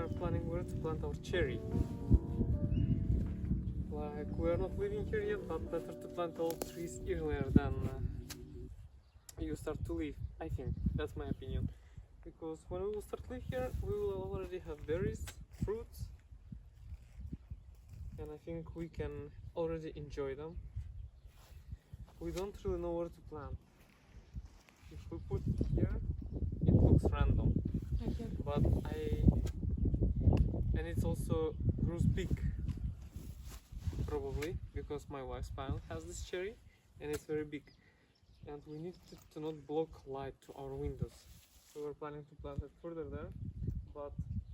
are planning where to plant our cherry. Like, we are not living here yet, but better to plant all trees earlier than you start to live. I think that's my opinion. Because when we will start live here, we will already have berries, fruits, and I think we can already enjoy them. We don't really know where to plant. If we put it here, it looks random. Okay. But and it's also grows big, probably because my wife's panel has this cherry and it's very big, and we need to not block light to our windows, so we're planning to plant it further there, but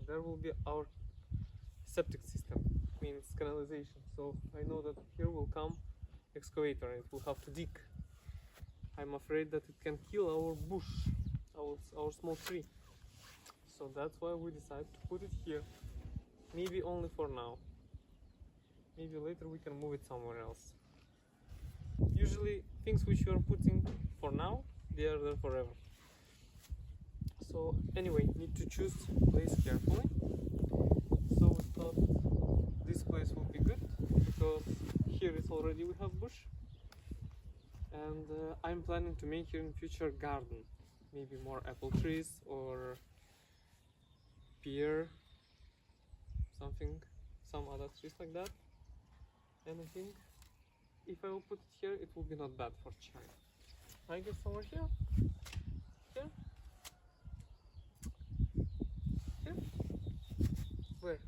there will be our septic system, means canalization, so I know that here will come excavator and it will have to dig. I'm afraid that it can kill our bush, our small tree. So that's why we decided to put it here. Maybe only for now. Maybe later we can move it somewhere else. Usually things which you are putting for now, they are there forever. So anyway, need to choose place carefully. So we thought this place would be good because here is already we have bush. And I'm planning to make here in future garden. Maybe more apple trees or pear, some other trees like that. And I think if I will put it here, it will be not bad for cherry. I guess somewhere here, here, here. Where?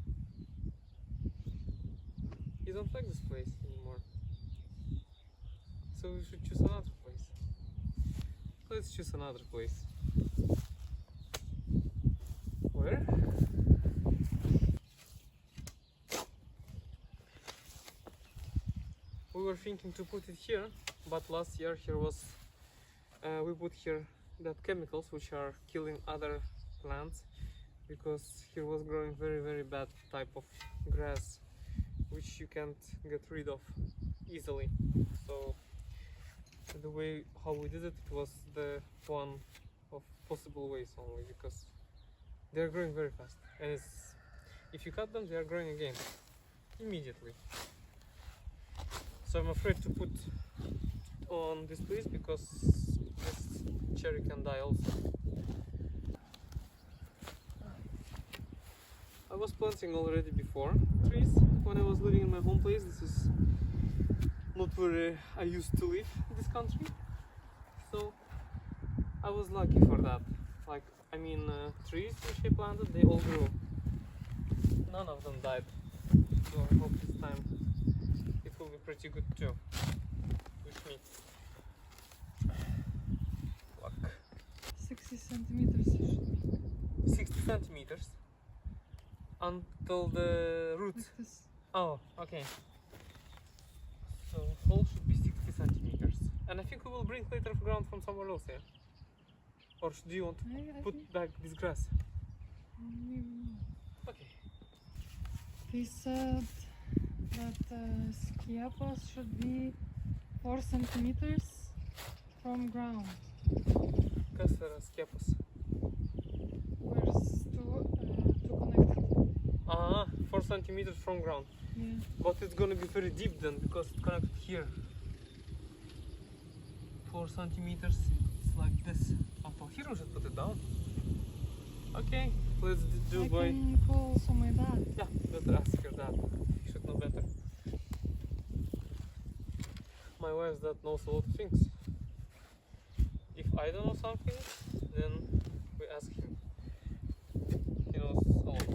You don't like this place anymore, so we should choose another place. Let's choose another place. Where? We were thinking to put it here, but last year here was we put here that chemicals which are killing other plants, because here was growing very bad type of grass which you can't get rid of easily. So the way how we did it, it was the one of possible ways only, because they are growing very fast, and if you cut them, they are growing again immediately. So I'm afraid to put on this place because this cherry can die also. I was planting already before trees when I was living in my home place. This is not where I used to live in this country, so I was lucky for that. Like, I mean, trees which I planted, they all grew. None of them died. So I hope this time it will be pretty good too. With me. Look. 60 centimeters usually. 60 centimeters until the root. Like this. Oh, okay. So hole should be 60 centimeters. And I think we will bring later ground from somewhere else here. Or do you want to I put think back this grass? maybe not. Okay. They said that Skiepos should be 4 centimeters from ground. Kas yra skiepus? Where's two connected? 4 centimeters from ground. Yeah. But it's gonna be very deep then, because it's connected here. 4 centimeters, it's like this. Until here we should put it down. Okay, let's do I by... can call also my dad. Yeah, better ask your dad. He should know better. My wife's dad knows a lot of things. If I don't know something, then we ask him. He knows a lot.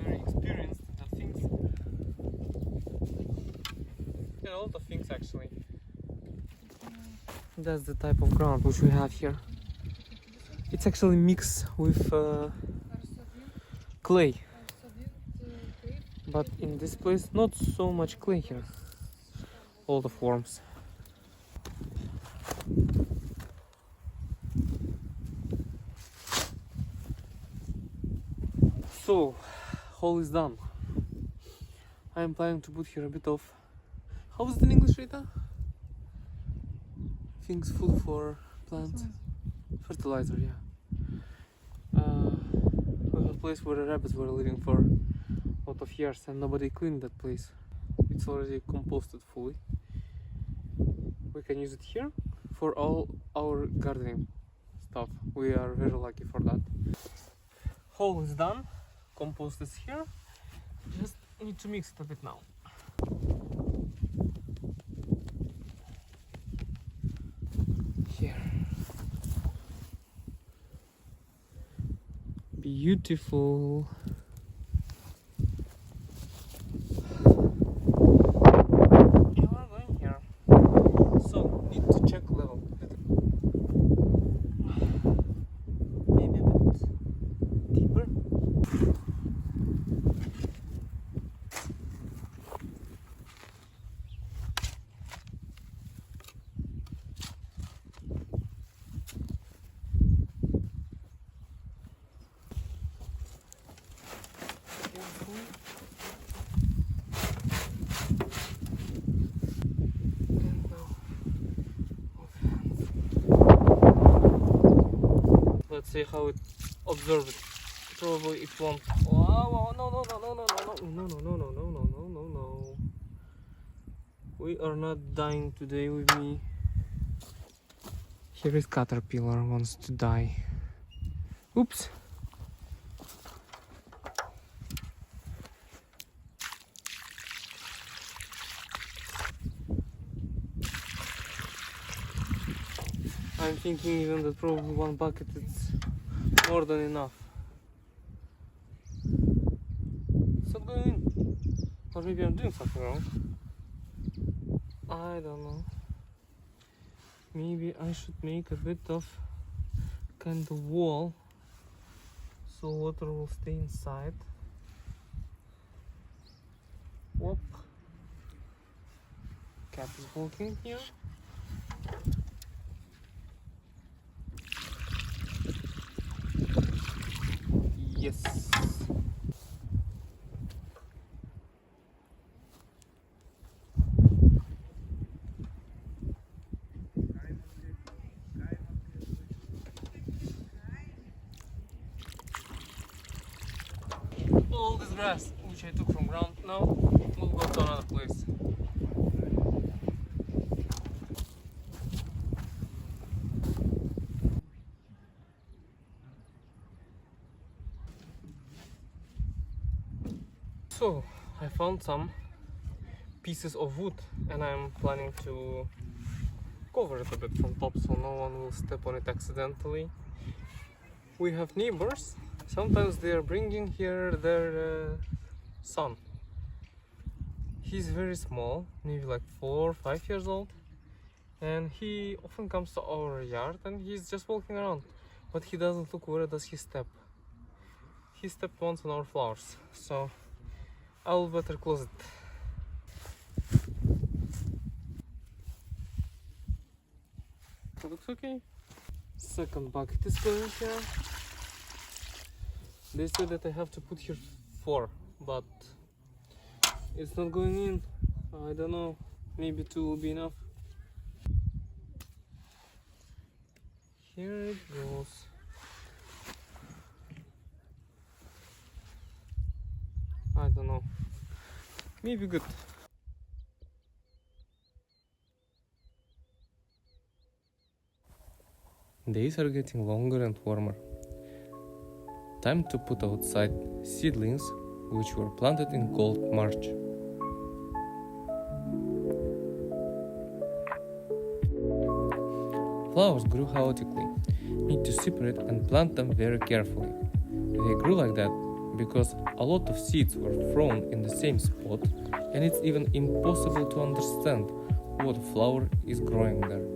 Very experienced in the things. And a lot of things actually. That's the type of ground which we have here. It's actually mixed with clay, but in this place not so much clay here. A lot of worms. So, hole is done. I am planning to put here a bit of, how is it in English, Rita? Things food for plants. Fertilizer, yeah. a place where the rabbits were living for a lot of years, and nobody cleaned that place. It's already composted fully. We can use it here for all our gardening stuff. We are very lucky for that. Hole is done, compost is here. Just need to mix it a bit now. Here. Beautiful. Yeah, we're going here. So, need to check level. Maybe a bit deeper. Let's see how it observes it. Probably it won't. Wow, no, no, no, no, no, no, no, no, no, no, no, no, no, no, no. We are not dying today with me. Here is caterpillar wants to die. Oops. I'm thinking even that probably one bucket is more than enough. It's not going in. Or maybe I'm doing something wrong. I don't know. Maybe I should make a bit of kind of wall so water will stay inside. Whoop. Cat is walking here. Yes. All this grass which I took from ground now will go to another place. So I found some pieces of wood and I'm planning to cover it a bit from top so no one will step on it accidentally. We have neighbors. Sometimes they are bringing here their son. He's very small, maybe like 4 or 5 years old, and he often comes to our yard and he's just walking around, but he doesn't look where does he step. He stepped once on our flowers, so I'll better close it. It looks okay. Second bucket is going here. They said that I have to put here 4, but it's not going in. I don't know, maybe 2 will be enough. Here it goes. I don't know, maybe good. Days are getting longer and warmer. Time to put outside seedlings which were planted in cold March. Flowers grew chaotically. Need to separate and plant them very carefully. They grew like that because a lot of seeds were thrown in the same spot, and it's even impossible to understand what flower is growing there.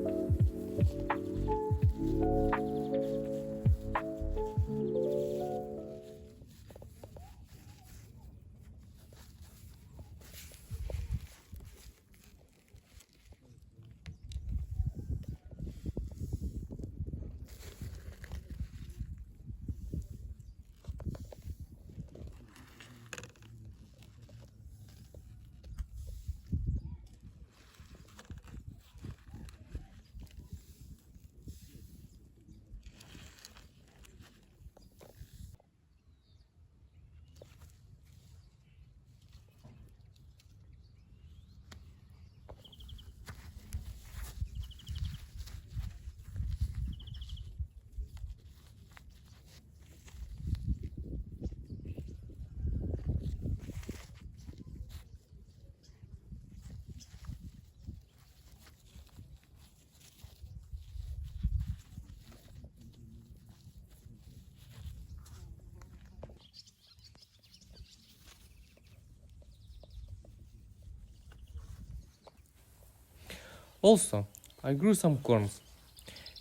Also, I grew some corns,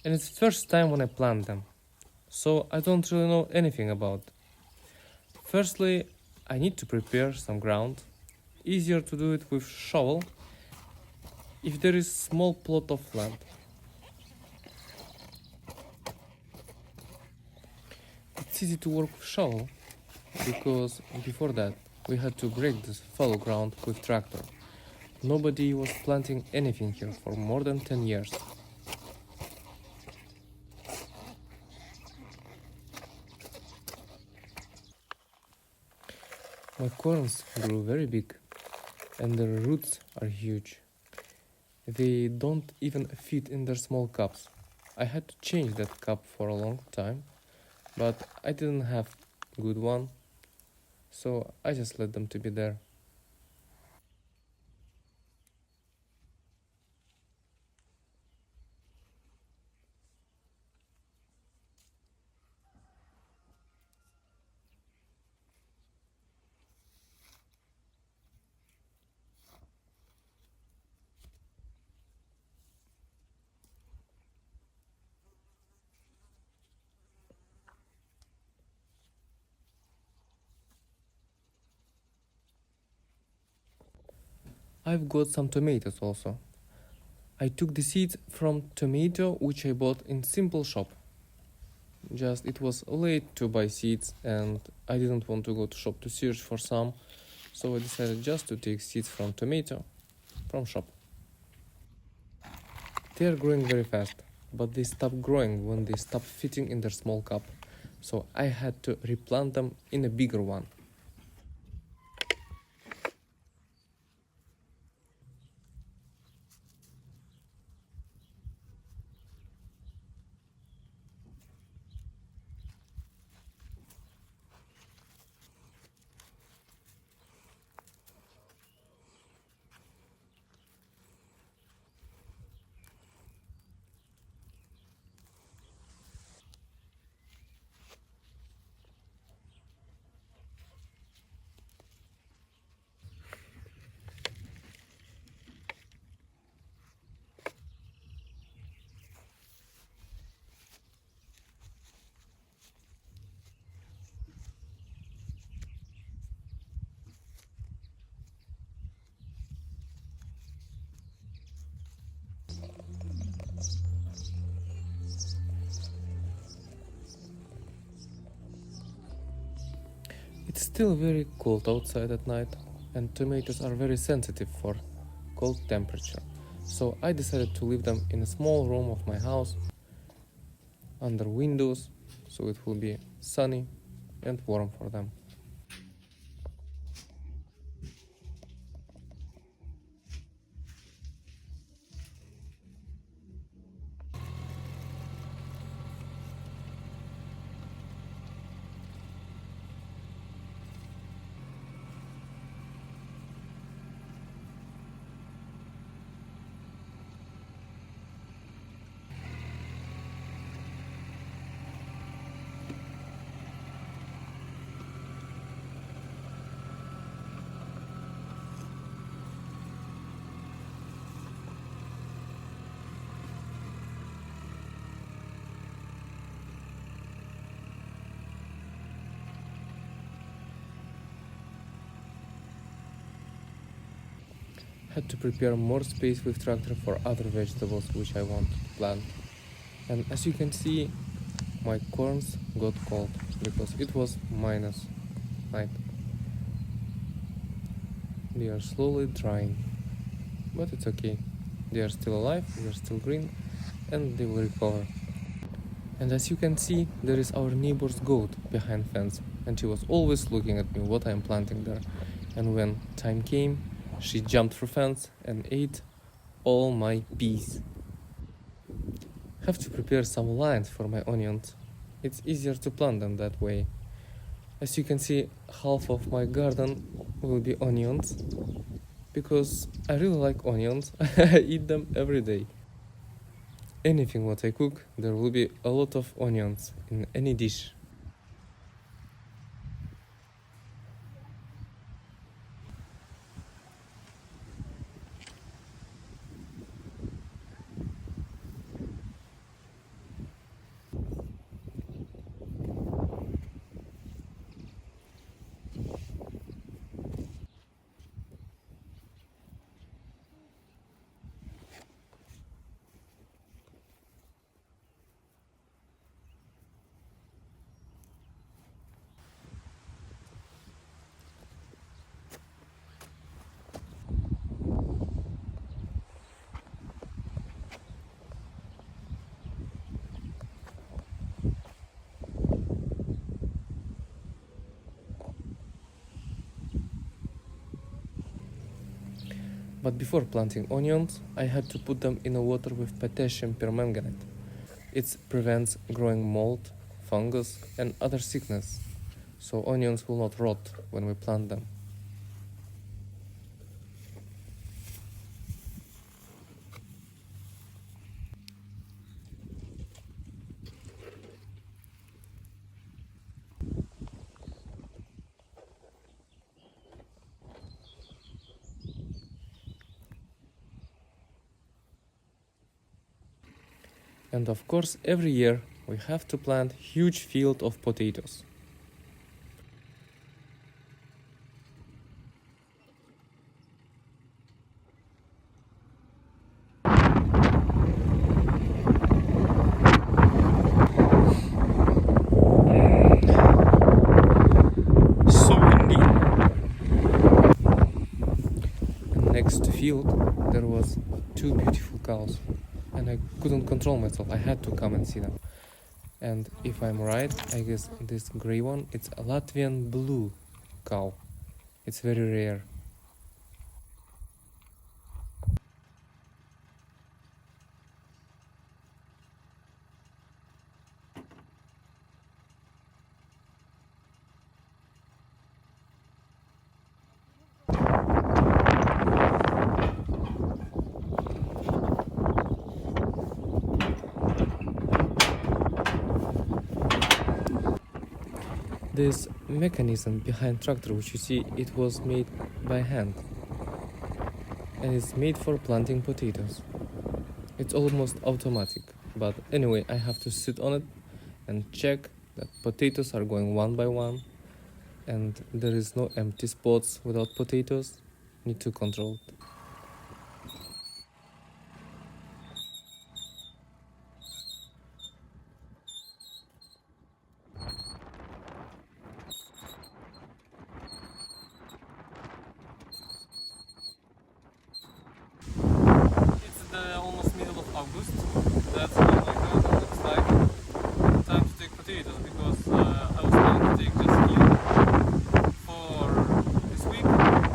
and it's first time when I plant them, so I don't really know anything about. Firstly, I need to prepare some ground. Easier to do it with shovel if there is small plot of land. It's easy to work with shovel because before that we had to break this fallow ground with tractor. Nobody was planting anything here for more than 10 years. My corns grew very big and their roots are huge. They don't even fit in their small cups. I had to change that cup for a long time, but I didn't have good one, so I just let them to be there. I've got some tomatoes also. I took the seeds from tomato which I bought in simple shop. Just it was late to buy seeds and I didn't want to go to shop to search for some, so I decided just to take seeds from tomato from shop. They are growing very fast, but they stop growing when they stop fitting in their small cup, so I had to replant them in a bigger one. It's still very cold outside at night, and tomatoes are very sensitive for cold temperature. So I decided to leave them in a small room of my house under windows, so it will be sunny and warm for them. Had to prepare more space with tractor for other vegetables which I want to plant. And as you can see, my corns got cold because it was minus night. They are slowly drying, but it's okay. They are still alive, they are still green, and they will recover. And as you can see, there is our neighbor's goat behind fence, and she was always looking at me what I am planting there. And when time came, she jumped through fence and ate all my peas. Have to prepare some lines for my onions. It's easier to plant them that way. As you can see, half of my garden will be onions because I really like onions. I eat them every day. Anything what I cook, there will be a lot of onions in any dish. But before planting onions, I had to put them in a water with potassium permanganate. It prevents growing mold, fungus, and other sickness, so onions will not rot when we plant them. And of course, every year we have to plant huge field of potatoes. So windy. And next to field, there was two beautiful cows, and I couldn't control myself. I had to come and see them. And if I'm right, I guess this gray one, it's a Latvian blue cow. It's very rare. This mechanism behind tractor, which you see, it was made by hand, and it's made for planting potatoes. It's almost automatic, but anyway, I have to sit on it and check that potatoes are going one by one, and there is no empty spots without potatoes. Need to control it. It's the almost middle of August. That's how my garden looks like. Time to take potatoes because I was planning to take just few for this week,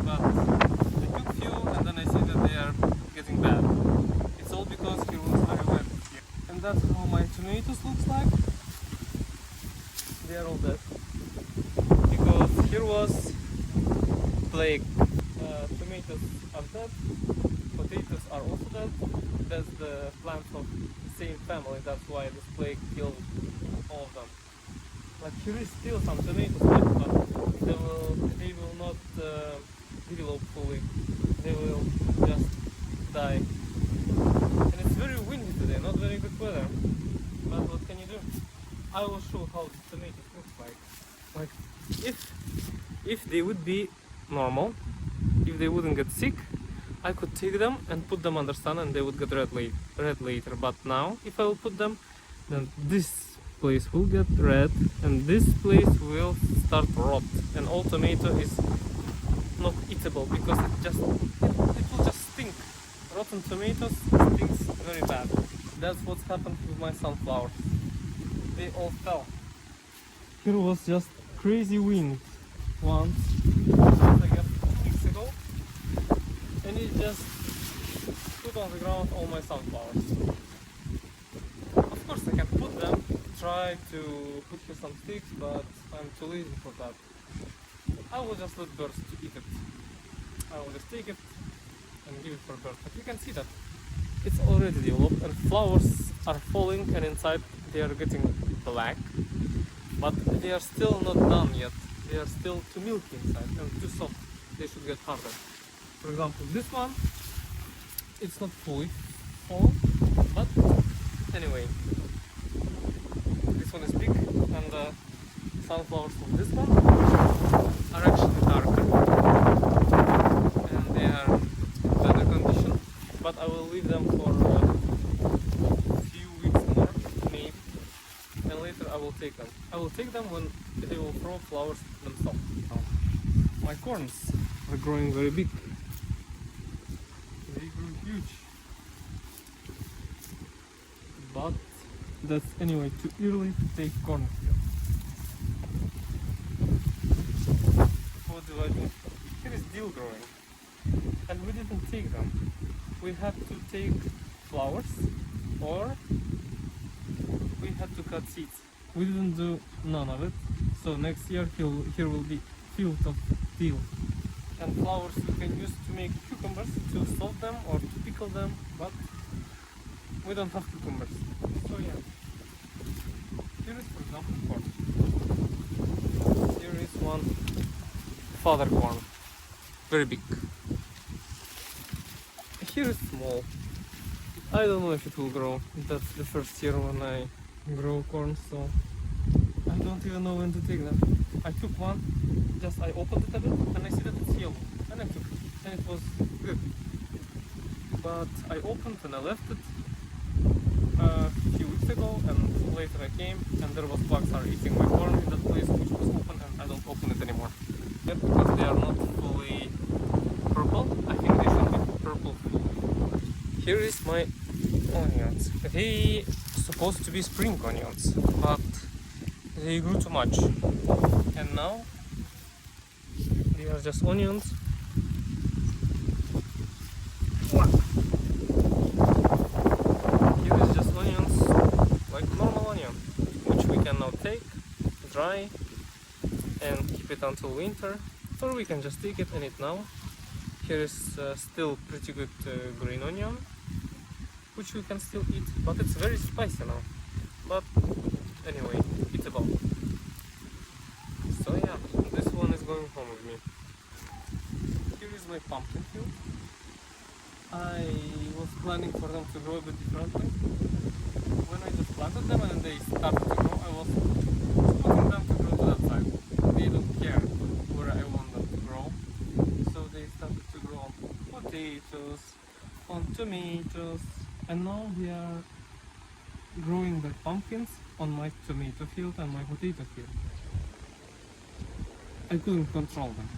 but I took few and then I see that they are getting bad. It's all because here was very wet here. And that's how my tomatoes looks like. They are all dead. Because here was plague. Tomatoes are dead. Potatoes are also dead. That's the plants of the same family. That's why this plague killed all of them. Like here is still some tomatoes left, but they will not develop fully. They will just die. And it's very windy today, not very good weather. But what can you do? I will show how the tomatoes look like. Like if they would be normal, if they wouldn't get sick, I could take them and put them under sun and they would get red later. But now, if I will put them, then this place will get red and this place will start rot. And all tomato is not eatable because it will just stink. Rotten tomatoes stinks very bad. That's what's happened with my sunflowers. They all fell. Here was just crazy wind once, I guess 2 weeks ago. And it just put on the ground all my sunflowers. Of course I can put them, try to put here some sticks, but I'm too lazy for that. I will just let birds to eat it. I will just take it and give it for birds. But you can see that it's already developed and flowers are falling and inside they are getting black. But they are still not done yet. They are still too milky inside and too soft. They should get harder. For example, this one, it's not fully fallen, but anyway, this one is big, and the sunflowers from this one are actually darker, and they are in better condition, but I will leave them for a few weeks more, maybe, and later I will take them. I will take them when they will throw flowers themselves. My corns are growing very big. They grew huge, but that's anyway too early to take corn here. What do I do? Here is dill growing. and we didn't take them. We had to take flowers, or we had to cut seeds. We didn't do none of it. So next year here will be field of teal. And flowers you can use to make cucumbers, to salt them or to pickle them, but we don't have cucumbers. So yeah. Here is, for example, corn. Here is one father corn, very big. Here is small. I don't know if it will grow. That's the first year when I grow corn, so I don't even know when to take them. I took one, just I opened it a bit and I see that it's yellow, and I took it, and it was good. But I opened and I left it a few weeks ago, and later I came and there was bugs are eating my corn in that place which was open, and I don't open it anymore. Yeah, because they are not fully purple. I think they should be purple. Here is my onions. They supposed to be spring onions, but they grew too much, and now they are just onions. Here is just onions, like normal onion, which we can now take, dry, and keep it until winter, or we can just take it and eat now. Here is still pretty good green onion, which we can still eat, but it's very spicy now. But anyway, eatable. So yeah, this one is going home with me. Here is my pumpkin field. I was planning for them to grow a bit differently. When I just planted them and they started to grow, I was putting them to grow to that side. They don't care where I want them to grow. So they started to grow on potatoes, on tomatoes, and now they are growing the pumpkins on my tomato field and my potato field. I couldn't control them.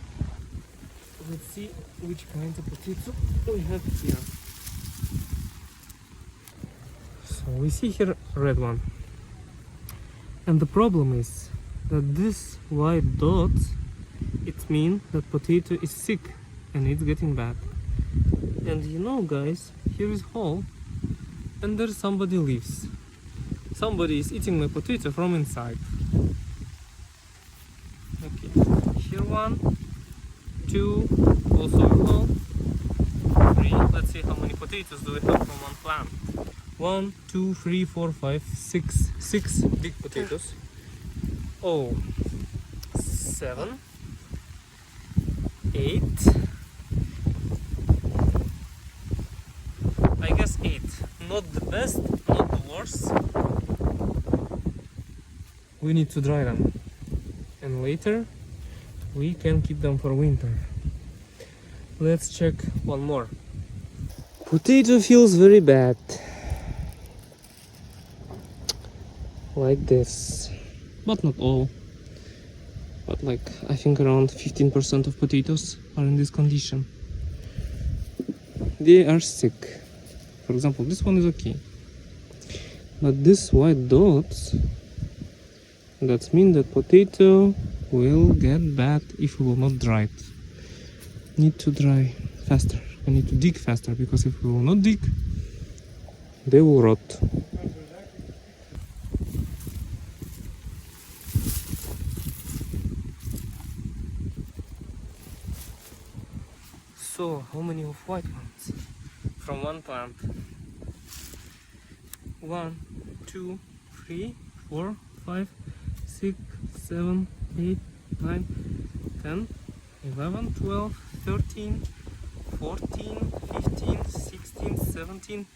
Let's see which kind of potato we have here. So we see here red one. And the problem is that this white dots, it means that potato is sick and it's getting bad. And you know guys, here is hole and there somebody lives. Somebody is eating my potato from inside. Okay, here 1, 2, also a hole, 3. Let's see how many potatoes do we have from one plant. 1, 2, 3, 4, 5, 6. 6 big potatoes. Oh, 7, 8. I guess 8. Not the best, not the worst. We need to dry them, and later we can keep them for winter. Let's check one more. Potato feels very bad. Like this. But not all. But like, I think around 15% of potatoes are in this condition. They are sick. For example, this one is okay. But this white dots, that means that potato will get bad if we will not dry it. Need to dry faster. We need to dig faster, because if we will not dig, they will rot. So, how many of white ones from one plant? 1, 2, 3, 4, 5, 6, 7, 8, 9, 10, 11, 12, 13, 14, 15, 16, 17,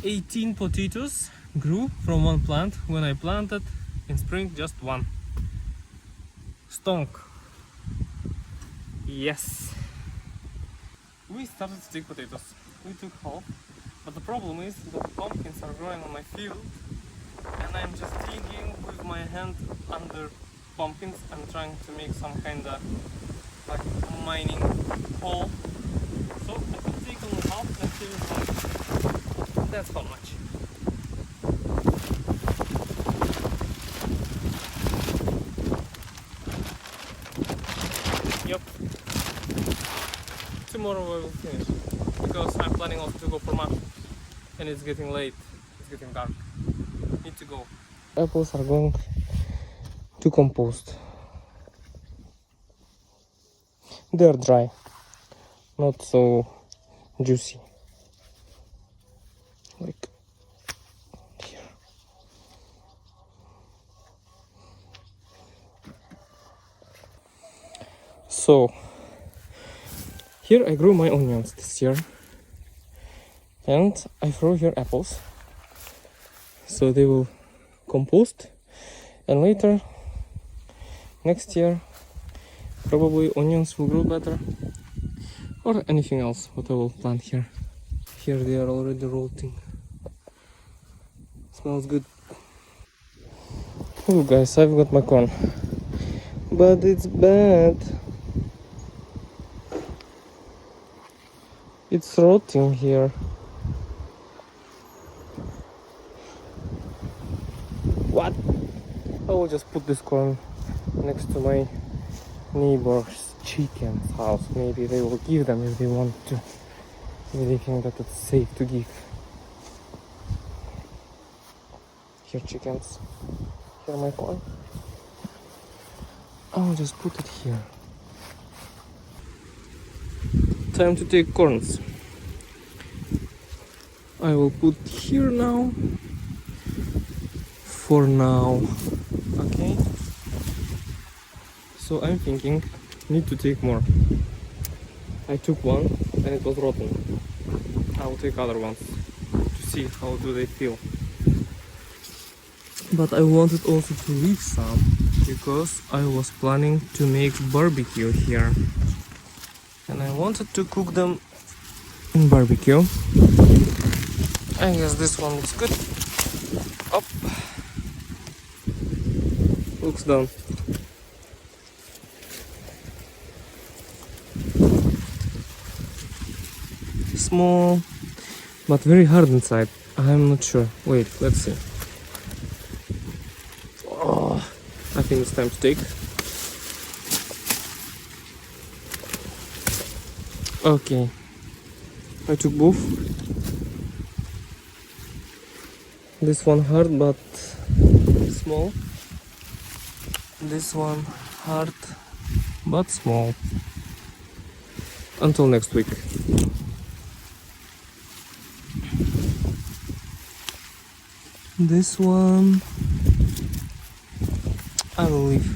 18 potatoes grew from one plant when I planted in spring just one. Stonk. Yes. We started to dig potatoes. We took half, but the problem is that the pumpkins are growing on my field and I'm just digging with my hand under pumpkins and trying to make some kind of like mining hole. So I could take only half and here is one. That's how much. Yep. Too tomorrow I will finish because I'm planning also to go for market and it's getting late. It's getting dark. Need to go. Apples are going to compost. They are dry, not so juicy. Like here. So here I grew my onions this year, and I throw here apples, so they will compost, and later next year probably onions will grow better, or anything else what I will plant here. Here they are already rotting. Smells good. Oh guys, I've got my corn, but it's bad. It's rotting here. What? I will just put this corn next to my neighbor's chicken's house. Maybe they will give them if they want to. Maybe they think that it's safe to give. Here chickens. Here my corn. I'll just put it here. Time to take corns. I will put here now. For now. Okay. So I'm thinking, need to take more. I took one and it was rotten. I will take other ones to see how do they feel. But I wanted also to leave some because I was planning to make barbecue here. And I wanted to cook them in barbecue. I guess this one looks good. Up. Looks done. Small, but very hard inside. I'm not sure. Wait, let's see. Oh, I think it's time to take. Okay, I took both. This one hard but small. This one hard but small. Until next week. This one I will leave.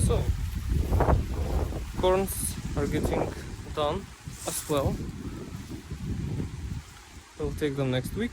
So corns are getting done as well. We'll take them next week.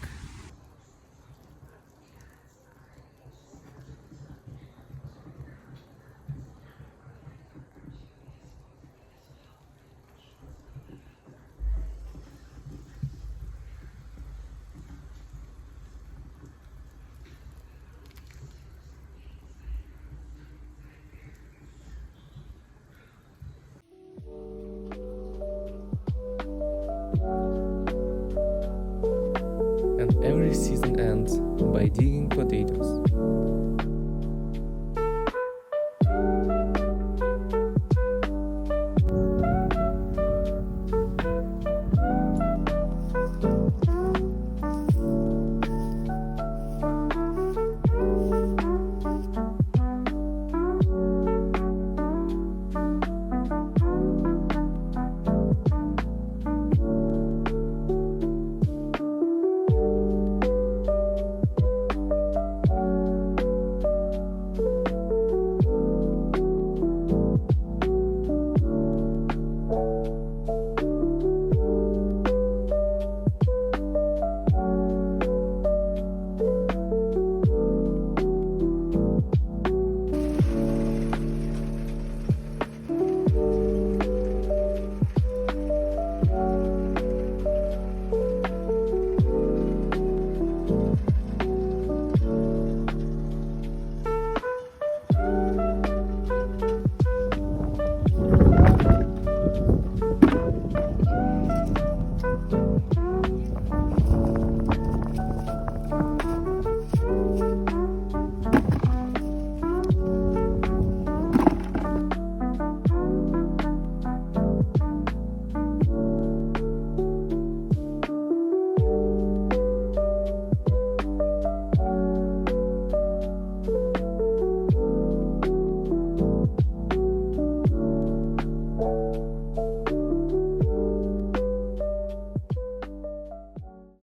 And every season ends by digging potatoes.